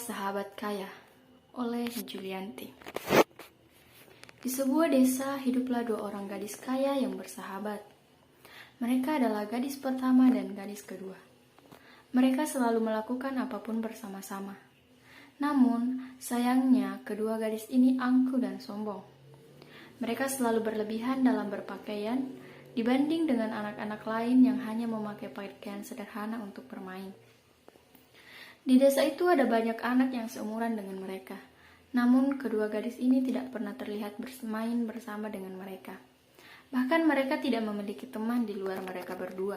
Sahabat Kaya oleh Julianti. Di sebuah desa hiduplah dua orang gadis kaya yang bersahabat. Mereka adalah gadis pertama dan gadis kedua. Mereka selalu melakukan apapun bersama-sama. Namun, sayangnya kedua gadis ini angkuh dan sombong. Mereka selalu berlebihan dalam berpakaian dibanding dengan anak-anak lain yang hanya memakai pakaian sederhana untuk bermain. Di desa itu ada banyak anak yang seumuran dengan mereka. Namun, kedua gadis ini tidak pernah terlihat bermain bersama dengan mereka. Bahkan mereka tidak memiliki teman di luar mereka berdua.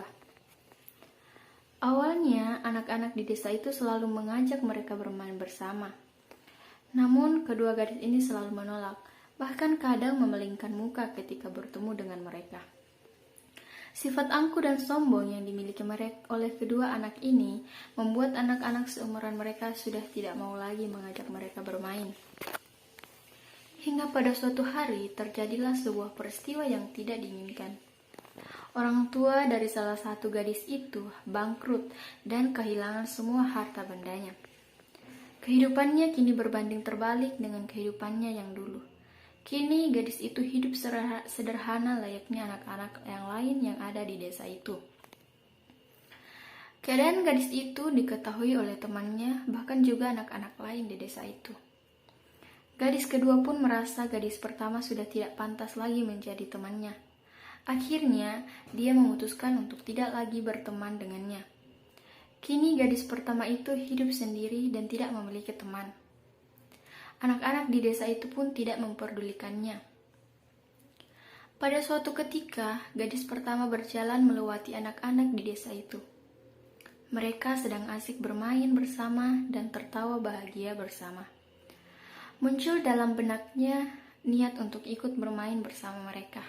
Awalnya, anak-anak di desa itu selalu mengajak mereka bermain bersama. Namun, kedua gadis ini selalu menolak, bahkan kadang memelingkan muka ketika bertemu dengan mereka. Sifat angkuh dan sombong yang dimiliki mereka oleh kedua anak ini membuat anak-anak seumuran mereka sudah tidak mau lagi mengajak mereka bermain. Hingga pada suatu hari terjadilah sebuah peristiwa yang tidak diinginkan. Orang tua dari salah satu gadis itu bangkrut dan kehilangan semua harta bendanya. Kehidupannya kini berbanding terbalik dengan kehidupannya yang dulu. Kini gadis itu hidup sederhana layaknya anak-anak yang lain yang ada di desa itu. Keadaan gadis itu diketahui oleh temannya, bahkan juga anak-anak lain di desa itu. Gadis kedua pun merasa gadis pertama sudah tidak pantas lagi menjadi temannya. Akhirnya, dia memutuskan untuk tidak lagi berteman dengannya. Kini gadis pertama itu hidup sendiri dan tidak memiliki teman. Anak-anak di desa itu pun tidak memperdulikannya. Pada suatu ketika, gadis pertama berjalan melewati anak-anak di desa itu. Mereka sedang asik bermain bersama dan tertawa bahagia bersama. Muncul dalam benaknya niat untuk ikut bermain bersama mereka.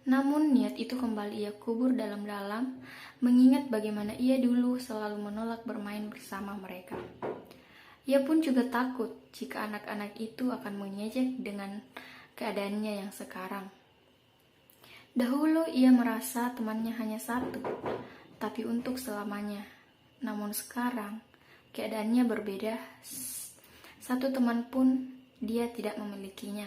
Namun niat itu kembali ia kubur dalam-dalam, mengingat bagaimana ia dulu selalu menolak bermain bersama mereka. Ia pun juga takut jika anak-anak itu akan mengejek dengan keadaannya yang sekarang. Dahulu ia merasa temannya hanya satu, tapi untuk selamanya. Namun sekarang keadaannya berbeda. Satu teman pun dia tidak memilikinya.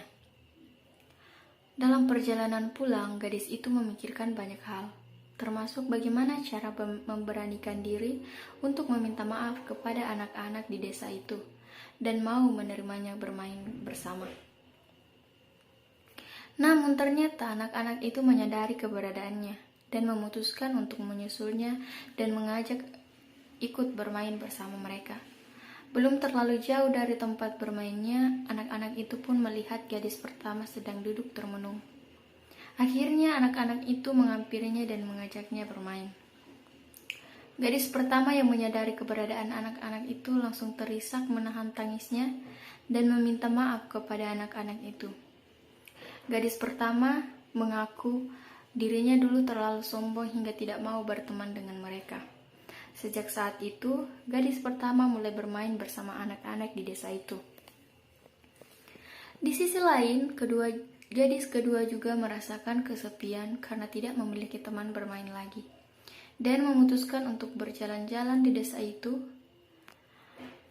Dalam perjalanan pulang, gadis itu memikirkan banyak hal, termasuk bagaimana cara memberanikan diri untuk meminta maaf kepada anak-anak di desa itu dan mau menerimanya bermain bersama. Namun ternyata anak-anak itu menyadari keberadaannya dan memutuskan untuk menyusulnya dan mengajak ikut bermain bersama mereka. Belum terlalu jauh dari tempat bermainnya, anak-anak itu pun melihat gadis pertama sedang duduk termenung. Akhirnya anak-anak itu menghampirinya dan mengajaknya bermain. Gadis pertama yang menyadari keberadaan anak-anak itu langsung terisak menahan tangisnya dan meminta maaf kepada anak-anak itu. Gadis pertama mengaku dirinya dulu terlalu sombong hingga tidak mau berteman dengan mereka. Sejak saat itu, gadis pertama mulai bermain bersama anak-anak di desa itu. Di sisi lain, gadis kedua juga merasakan kesepian karena tidak memiliki teman bermain lagi, dan memutuskan untuk berjalan-jalan di desa itu.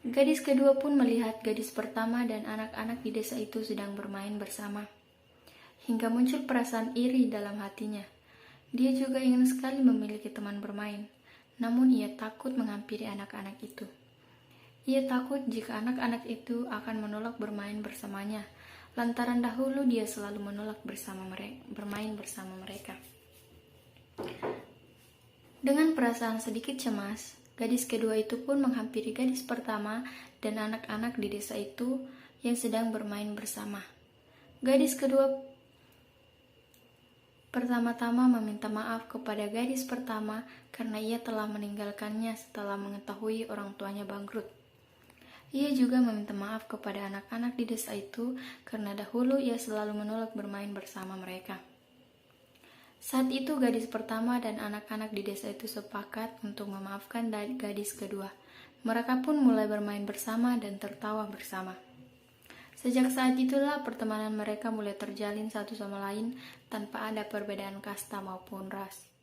Gadis kedua pun melihat gadis pertama dan anak-anak di desa itu sedang bermain bersama, hingga muncul perasaan iri dalam hatinya. Dia juga ingin sekali memiliki teman bermain, namun ia takut menghampiri anak-anak itu. Ia takut jika anak-anak itu akan menolak bermain bersamanya, lantaran dahulu dia selalu menolak bermain bersama mereka. Dengan perasaan sedikit cemas, gadis kedua itu pun menghampiri gadis pertama dan anak-anak di desa itu yang sedang bermain bersama. Gadis kedua pertama-tama meminta maaf kepada gadis pertama karena ia telah meninggalkannya setelah mengetahui orang tuanya bangkrut. Ia juga meminta maaf kepada anak-anak di desa itu karena dahulu ia selalu menolak bermain bersama mereka. Saat itu gadis pertama dan anak-anak di desa itu sepakat untuk memaafkan gadis kedua. Mereka pun mulai bermain bersama dan tertawa bersama. Sejak saat itulah pertemanan mereka mulai terjalin satu sama lain tanpa ada perbedaan kasta maupun ras.